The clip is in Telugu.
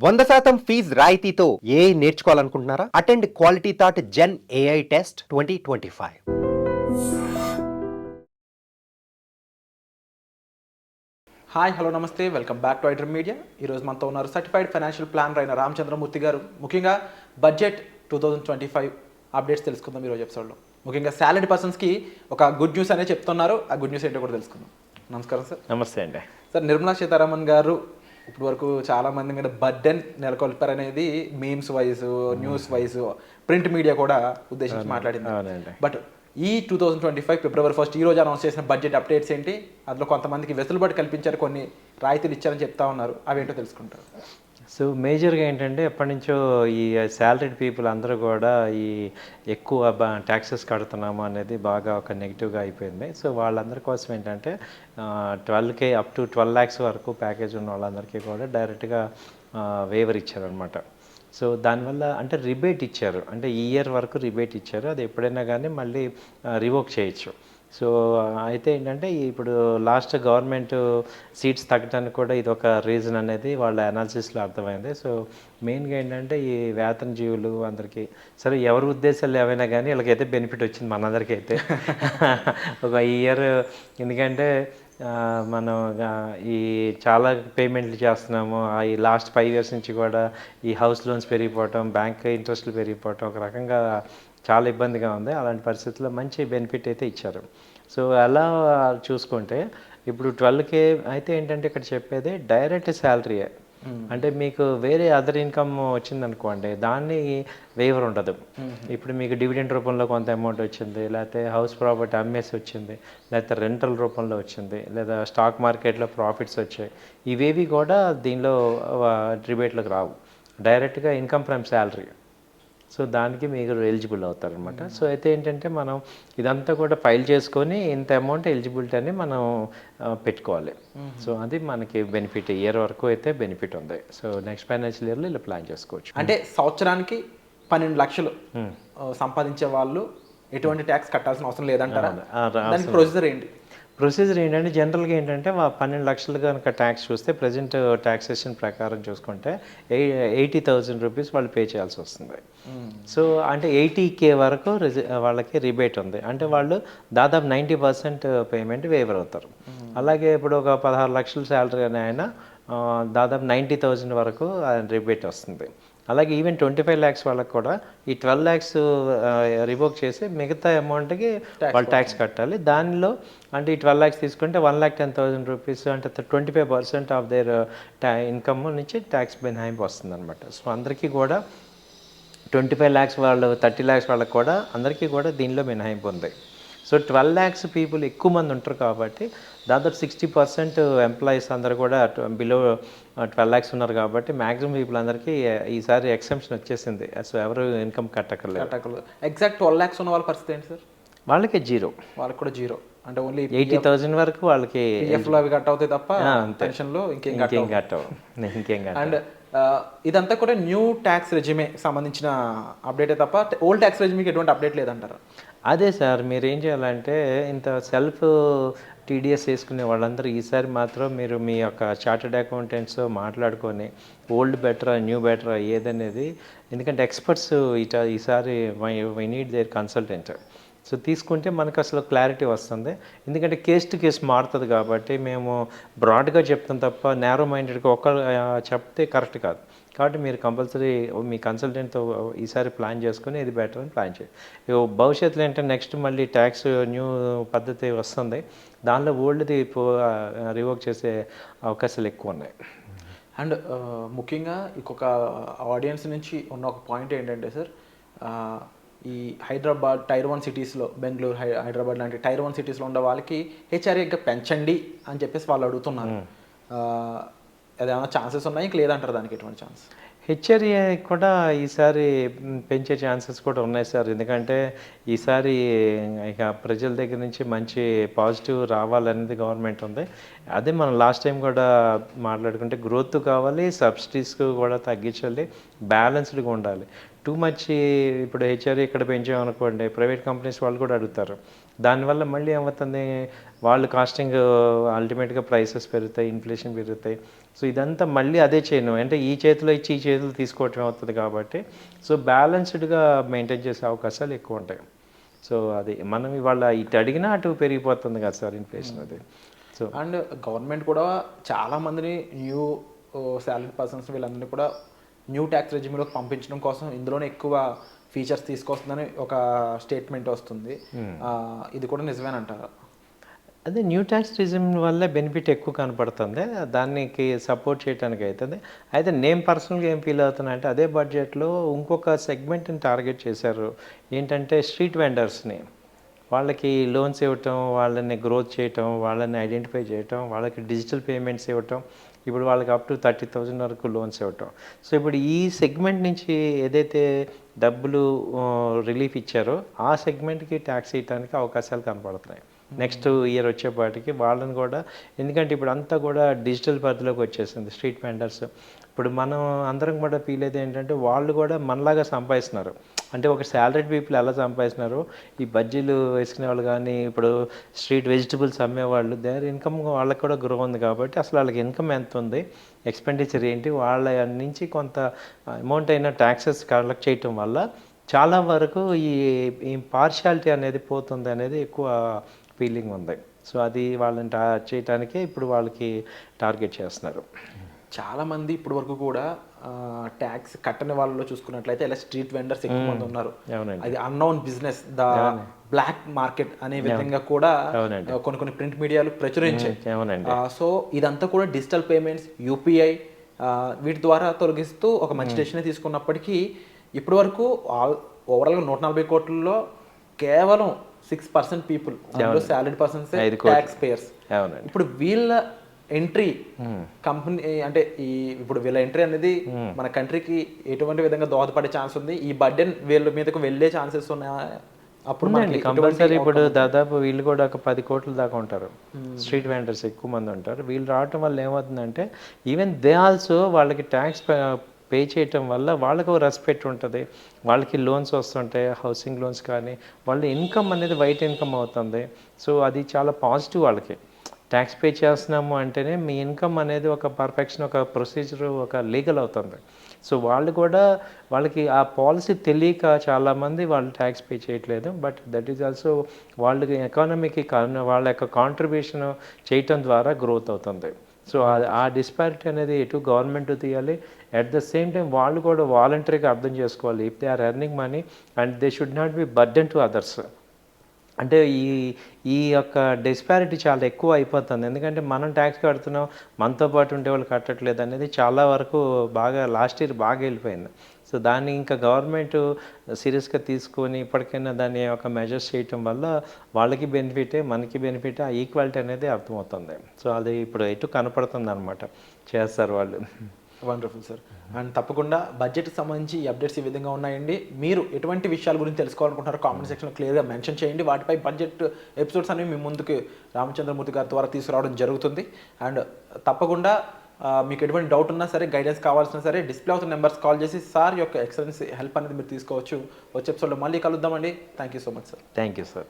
100% ఫీజ్ రాయితీతో ఏఐ నేర్చుకోవాలనుకుంటున్నారా? Attend quality thought gen AI test 2025. Hi hello నమస్తే, welcome back to iDream media. ఈరోజు మనతో ఉన్నారు సర్టిఫైడ్ ఫైనాన్షియల్ ప్లానర్ అయిన రామచంద్రమూర్తి గారు. ముఖ్యంగా బడ్జెట్ 2025 అప్డేట్స్ తెలుసుకుందాం ఈరోజు ఎపిసోడ్లో. ముఖ్యంగా సాలరీ పర్సన్స్కి ఒక గుడ్ న్యూస్ అనేది చెప్తున్నారు. ఆ గుడ్ న్యూస్ ఏంటో కూడా తెలుసుకుందాం. నమస్కారం సార్. నమస్తే అండి. సార్, నిర్మలా సీతారామన్ గారు ఇప్పుడు వరకు చాలా మంది మీద బర్డెన్ నెలకొల్పారనేది memes wise, news wise, print media కూడా ఉద్దేశించి మాట్లాడింది. బట్ ఈ 2025 ఫిబ్రవరి 1 ఈ రోజు అనౌన్స్ చేసిన బడ్జెట్ అప్డేట్స్ ఏంటి? అందులో కొంతమందికి వెసులుబాటు కల్పించారు, కొన్ని రాయితీలు ఇచ్చారని చెప్తా ఉన్నారు. అవేంటో తెలుసుకుంటారు. సో మేజర్గా ఏంటంటే ఎప్పటి నుంచో ఈ శాలరీడ్ పీపుల్ అందరూ కూడా ఈ ఎక్కువ ట్యాక్సెస్ కడుతున్నాము అనేది బాగా ఒక నెగిటివ్గా అయిపోయింది. సో వాళ్ళందరి కోసం ఏంటంటే 12K అప్ టు 12 lakhs వరకు ప్యాకేజ్ ఉన్న వాళ్ళందరికీ కూడా డైరెక్ట్గా వేవర్ ఇచ్చారనమాట. సో దానివల్ల అంటే రిబేట్ ఇచ్చారు, అంటే ఈ ఇయర్ వరకు రిబేట్ ఇచ్చారు. అది ఎప్పుడైనా కానీ మళ్ళీ రివోక్ చేయొచ్చు. సో అయితే ఏంటంటే ఇప్పుడు లాస్ట్ గవర్నమెంట్ సీట్స్ తగ్గడానికి కూడా ఇది ఒక రీజన్ అనేది వాళ్ళ అనాలిసిస్లో అర్థమైంది. సో మెయిన్గా ఏంటంటే ఈ వేతన జీవులు అందరికీ సరే ఎవరి ఉద్దేశాలు ఏవైనా కానీ వీళ్ళకైతే బెనిఫిట్ వచ్చింది, మనందరికీ అయితే ఒక ఇయర్. ఎందుకంటే మనం ఈ చాలా పేమెంట్లు చేస్తున్నాము. ఈ లాస్ట్ 5 years నుంచి కూడా ఈ హౌస్ లోన్స్ పెరిగిపోవటం, బ్యాంక్ ఇంట్రెస్ట్లు పెరిగిపోవటం ఒక రకంగా చాలా ఇబ్బందిగా ఉంది. అలాంటి పరిస్థితుల్లో మంచి బెనిఫిట్ అయితే ఇచ్చారు. సో అలా చూసుకుంటే ఇప్పుడు 12K అయితే ఏంటంటే ఇక్కడ చెప్పేది డైరెక్ట్ శాలరీయే. అంటే మీకు వేరే అదర్ ఇన్కమ్ వచ్చిందనుకోండి, దాన్ని వేవర్ ఉండదు. ఇప్పుడు మీకు డివిడెండ్ రూపంలో కొంత అమౌంట్ వచ్చింది, లేకపోతే హౌస్ ప్రాపర్టీ అమ్మేసి వచ్చింది, లేకపోతే రెంటల్ రూపంలో వచ్చింది, లేదా స్టాక్ మార్కెట్లో ప్రాఫిట్స్ వచ్చాయి, ఇవేవి కూడా దీనిలో రిబేట్లకు రావు. డైరెక్ట్గా ఇన్కమ్ ఫ్రమ్ శాలరీ. సో దానికి మీరు ఎలిజిబుల్ అవుతారనమాట. సో అయితే ఏంటంటే మనం ఇదంతా కూడా ఫైల్ చేసుకొని ఇంత అమౌంట్ ఎలిజిబిలిటీ అని మనం పెట్టుకోవాలి. సో అది మనకి బెనిఫిట్ ఇయర్ వరకు అయితే బెనిఫిట్ ఉంది. సో నెక్స్ట్ ఫైనాన్షియల్ ఇయర్లో ఇలా ప్లాన్ చేసుకోవచ్చు. అంటే సంవత్సరానికి 12 లక్షలు సంపాదించే వాళ్ళు ఎటువంటి ట్యాక్స్ కట్టాల్సిన అవసరం లేదంటారా? దానికి ప్రొసీజర్ ఏంటి? ప్రొసీజర్ ఏంటంటే జనరల్గా ఏంటంటే 12 లక్షలు కనుక ట్యాక్స్ చూస్తే ప్రజెంట్ ట్యాక్సేషన్ ప్రకారం చూసుకుంటే 80,000 రూపీస్ వాళ్ళు పే చేయాల్సి వస్తుంది. సో అంటే 80K వరకు వాళ్ళకి రిబేట్ ఉంది. అంటే వాళ్ళు దాదాపు 90% పేమెంట్ వేవర్ అవుతారు. అలాగే ఇప్పుడు ఒక 16 లక్షల శాలరీ అని ఆయన దాదాపు 90,000 వరకు రిబేట్ వస్తుంది. అలాగే ఈవెన్ 25 lakhs వాళ్ళకి కూడా ఈ 12 lakhs రివోక్ చేసి మిగతా అమౌంట్కి వాళ్ళు ట్యాక్స్ కట్టాలి. దానిలో అంటే ఈ 12 lakhs తీసుకుంటే 1,10,000 రూపీస్, అంటే 25% ఆఫ్ దేర్ ఇన్కమ్ నుంచి ట్యాక్స్ మినహాయింపు వస్తుంది అనమాట. సో అందరికీ కూడా 25 lakhs వాళ్ళు, 30 lakhs వాళ్ళకి కూడా అందరికీ కూడా దీనిలో మినహాయింపు ఉంది. సో 12 lakhs పీపుల్ ఎక్కువ మంది ఉంటారు కాబట్టి దాదాపు 60% ఎంప్లాయీస్ అందరూ కూడా బిలో 12 lakhs ఉన్నారు కాబట్టి మ్యాక్సిమం పీపుల్ అందరికీ ఈసారి ఎక్సెంప్షన్ వచ్చేసింది. సో ఎవరు ఇన్కమ్ కట్టక్కర్లేదు. ఎగ్జాక్ట్ 12 lakhs ఉన్న వాళ్ళ పరిస్థితి ఏంటి సార్? వాళ్ళకి జీరో. వాళ్ళకి కూడా జీరో. అంటే ఓన్లీ 80,000 వరకు వాళ్ళకి PFలో అవి కట్ అవుతాయి తప్ప పెన్షన్లో ఇంకేం కట్ అవ్వవు. అండ్ ఇదంతా కూడా న్యూ ట్యాక్స్ రెజిమే సంబంధించిన అప్డేటే తప్ప ఓల్డ్ ట్యాక్స్ రెజిమేకి ఎటువంటి అప్డేట్ లేదంటారా? అదే సార్, మీరు ఏం చేయాలంటే ఇంత సెల్ఫ్ టీడీఎస్ వేసుకునే వాళ్ళందరూ ఈసారి మాత్రం మీరు మీ యొక్క చార్టెడ్ అకౌంటెంట్స్తో మాట్లాడుకొని ఓల్డ్ బెటరా న్యూ బెటరా ఏదనేది, ఎందుకంటే ఎక్స్పర్ట్స్ ఈసారి why need their consultant. So తీసుకుంటే మనకు అసలు క్లారిటీ వస్తుంది. ఎందుకంటే కేస్ టు కేసు మారుతుంది కాబట్టి మేము బ్రాడ్గా చెప్తాం తప్ప నేరో మైండెడ్గా చెప్తే కరెక్ట్ కాదు. కాబట్టి మీరు కంపల్సరీ మీ కన్సల్టెంట్తో ఈసారి ప్లాన్ చేసుకుని ఇది బెటర్ అని ప్లాన్ చేయండి. భవిష్యత్తులో ఏంటంటే నెక్స్ట్ మళ్ళీ ట్యాక్స్ న్యూ పద్ధతి వస్తుంది, దానిలో ఓల్డ్ది రివోక్ చేసే అవకాశాలు ఎక్కువ ఉన్నాయి. అండ్ ముఖ్యంగా ఇంకొక ఆడియన్స్ నుంచి ఉన్న ఒక పాయింట్ ఏంటంటే సార్, ఈ హైదరాబాద్ టైర్ 1 సిటీస్లో, బెంగళూరు, హైదరాబాద్ లాంటి టైర్ 1 సిటీస్లో ఉండే వాళ్ళకి హెచ్ఆర్ఏ ఇంకా పెంచండి అని చెప్పేసి వాళ్ళు అడుగుతున్నారు. ఏదైనా ఛాన్సెస్ ఉన్నాయి, ఇంక లేదంటారు దానికి ఎటువంటి ఛాన్స్? హెచ్ఆర్ఏ కూడా ఈసారి పెంచే ఛాన్సెస్ కూడా ఉన్నాయి సార్. ఎందుకంటే ఈసారి ఇక ప్రజల దగ్గర నుంచి మంచి పాజిటివ్ రావాలనేది గవర్నమెంట్ ఉంది. అదే మనం లాస్ట్ టైం కూడా మాట్లాడుకుంటే గ్రోత్ కావాలి, సబ్సిడీస్ కూడా తగ్గించాలి, బ్యాలెన్స్డ్గా ఉండాలి. టూ మచ్ ఇప్పుడు హెచ్ఆర్ఏ ఇక్కడ పెంచామనుకోండి, ప్రైవేట్ కంపెనీస్ వాళ్ళు కూడా అడుగుతారు. దానివల్ల మళ్ళీ ఏమవుతుంది, వాళ్ళు కాస్టింగ్ అల్టిమేట్గా ప్రైసెస్ పెరుగుతాయి, ఇన్ఫ్లేషన్ పెరుగుతాయి. సో ఇదంతా మళ్ళీ అదే చేయను అంటే ఈ చేతిలో ఇచ్చి ఈ చేతిలో తీసుకోవటం అవుతుంది కాబట్టి సో బ్యాలెన్స్డ్గా మెయింటైన్ చేసే అవకాశాలు ఎక్కువ ఉంటాయి. సో అది మనం ఇవాళ ఇటు అడిగినా అటు పెరిగిపోతుంది కదా సార్ ఇన్ఫ్లేషన్ అది. సో అండ్ గవర్నమెంట్ కూడా చాలా మందిని న్యూ సాలరీ పర్సన్స్ వీళ్ళందరినీ కూడా న్యూ ట్యాక్స్ రెజిమ్లోకి పంపించడం కోసం ఇందులోనే ఎక్కువ ఫీచర్స్ తీసుకొస్తుందని ఒక స్టేట్మెంట్ వస్తుంది. ఇది కూడా నిజమేనంటారా? అదే న్యూ ట్యాక్స్ రిజిమ్ వల్ల బెనిఫిట్ ఎక్కువ కనపడుతుంది, దానికి సపోర్ట్ చేయడానికి అవుతుంది. అయితే నేను పర్సనల్గా ఏం ఫీల్ అవుతున్నా అంటే అదే బడ్జెట్లో ఇంకొక సెగ్మెంట్ని టార్గెట్ చేశారు. ఏంటంటే స్ట్రీట్ వెండర్స్ని, వాళ్ళకి లోన్స్ ఇవ్వటం, వాళ్ళని గ్రోత్ చేయటం, వాళ్ళని ఐడెంటిఫై చేయటం, వాళ్ళకి డిజిటల్ పేమెంట్స్ ఇవ్వటం, ఇప్పుడు వాళ్ళకి అప్ టు 30,000 వరకు లోన్స్ ఇవ్వటం. సో ఇప్పుడు ఈ సెగ్మెంట్ నుంచి ఏదైతే డబ్బులు రిలీఫ్ ఇచ్చారో ఆ సెగ్మెంట్కి ట్యాక్స్ వేయడానికి అవకాశాలు కనపడుతున్నాయి నెక్స్ట్ ఇయర్ వచ్చేపాటికి. వాళ్ళని కూడా, ఎందుకంటే ఇప్పుడు అంతా కూడా డిజిటల్ పరిధిలోకి వచ్చేసింది స్ట్రీట్ వెండర్స్. ఇప్పుడు మనం అందరం కూడా ఫీల్ అయితే ఏంటంటే వాళ్ళు కూడా మనలాగా సంపాదిస్తున్నారు. అంటే ఒక శాలరీడ్ పీపుల్ ఎలా సంపాదిస్తున్నారు, ఈ బజ్జీలు వేసుకునే వాళ్ళు కానీ ఇప్పుడు స్ట్రీట్ వెజిటబుల్స్ అమ్మేవాళ్ళు, దేర్ ఇన్కమ్ వాళ్ళకి కూడా గ్రో ఉంది కాబట్టి అసలు వాళ్ళకి ఇన్కమ్ ఎంత ఉంది, ఎక్స్పెండిచర్ ఏంటి, వాళ్ళ నుంచి కొంత అమౌంట్ అయినా ట్యాక్సెస్ కలెక్ట్ చేయటం వల్ల చాలా వరకు ఈ పార్షియాలిటీ అనేది పోతుంది అనేది ఎక్కువ ఫీలింగ్ ఉంది. సో అది వాళ్ళని చేయటానికే ఇప్పుడు వాళ్ళకి టార్గెట్ చేస్తున్నారు. చాలామంది ఇప్పటి వరకు కూడా ట్యాక్స్ కట్టని వాళ్ళలో చూసుకున్నట్లయితే ఇలా స్ట్రీట్ వెండర్స్ ఎక్కువ మంది ఉన్నారు. అది unknown business, the black market అనే విధంగా కూడా కొన్ని ప్రింట్ మీడియాలు ప్రచురించాయి. సో ఇదంతా కూడా డిజిటల్ పేమెంట్స్, యూపీఐ వీటి ద్వారా తొలగిస్తూ ఒక మంచి డెసిషన్ తీసుకున్నప్పటికీ ఇప్పటి వరకు ఓవరాల్గా 140 కోట్లలో కేవలం 6% people, salaried persons, tax payers. ఇప్పుడు వీళ్ళ ఎంట్రీ కంపెనీ అంటే ఇప్పుడు వీళ్ళ ఎంట్రీ అనేది మన కంట్రీకి ఎటువంటి విధంగా దోహదపడే ఛాన్స్ ఉంది? ఈ బర్డెన్ వీళ్ళ మీదకు వెళ్ళే ఛాన్సెస్ ఉన్నాయి అప్పుడు కంపల్సరీ. ఇప్పుడు దాదాపు వీళ్ళు కూడా ఒక 10 కోట్ల దాకా ఉంటారు, స్ట్రీట్ వెండర్స్ ఎక్కువ మంది ఉంటారు. వీళ్ళు రావటం వల్ల ఏమవుతుందంటే ఈవెన్ దే ఆల్సో వాళ్ళకి ట్యాక్స్ పే చేయటం వల్ల వాళ్ళకు రెస్పెక్ట్ ఉంటుంది, వాళ్ళకి లోన్స్ వస్తుంటాయి, హౌసింగ్ లోన్స్ కానీ, వాళ్ళ ఇన్కమ్ అనేది వైట్ ఇన్కమ్ అవుతుంది. సో అది చాలా పాజిటివ్. వాళ్ళకి ట్యాక్స్ పే చేస్తున్నాము అంటేనే మీ ఇన్కమ్ అనేది ఒక పర్ఫెక్షన్, ఒక ప్రొసీజర్, ఒక లీగల్ అవుతుంది. సో వాళ్ళు కూడా వాళ్ళకి ఆ పాలసీ తెలియక చాలామంది వాళ్ళు ట్యాక్స్ పే చేయట్లేదు. బట్ దట్ ఈజ్ ఆల్సో వాళ్ళకి ఎకానమీకి వాళ్ళ యొక్క కాంట్రిబ్యూషన్ చేయటం ద్వారా గ్రోత్ అవుతుంది. సో ఆ డిస్పారిటీ అనేది ఎటు గవర్నమెంట్ తీయాలి, అట్ ద సేమ్ టైం వాళ్ళు కూడా వాలంటరీగా అర్థం చేసుకోవాలి. If they are earning money and they should not be burden to others. అంటే ఈ యొక్క డిస్పారిటీ చాలా ఎక్కువ అయిపోతుంది. ఎందుకంటే మనం ట్యాక్స్ కడుతున్నాం, మనతో పాటు ఉండే వాళ్ళు కట్టట్లేదు అనేది చాలా వరకు బాగా లాస్ట్ ఇయర్ బాగా వెళ్ళిపోయింది. సో దాన్ని ఇంకా గవర్నమెంట్ సీరియస్గా తీసుకొని ఇప్పటికైనా దాన్ని ఒక మెజర్స్ చేయటం వల్ల వాళ్ళకి బెనిఫిటే, మనకి బెనిఫిటే, ఆ ఈక్వాలిటీ అనేది అర్థమవుతుంది. సో అది ఇప్పుడు ఎటు కనపడుతుంది అనమాట, చేస్తారు వాళ్ళు. Wonderful sir. అండ్ తప్పకుండా బడ్జెట్కి సంబంధించి ఈ అప్డేట్స్ ఈ విధంగా ఉన్నాయండి. మీరు ఎటువంటి విషయాల గురించి తెలుసుకోవాలనుకుంటున్నారో కామెంట్ సెక్షన్లో క్లియర్గా మెన్షన్ చేయండి. వాటిపై బడ్జెట్ ఎపిసోడ్స్ అనేవి మీ ముందుకు రామచంద్రమూర్తి గారి ద్వారా తీసుకురావడం జరుగుతుంది. అండ్ తప్పకుండా మీకు ఎటువంటి డౌట్ ఉన్నా సరే, గైడెన్స్ కావాల్సిన సరే, డిస్ప్లే అవుతున్న నెంబర్స్ కాల్ చేసి సార్ యొక్క ఎక్సలెన్స్ హెల్ప్ అనేది మీరు తీసుకోవచ్చు. వచ్చే ఎపిసోడ్లో మళ్ళీ కలుద్దామండి. Thank you so much sir. Thank you sir.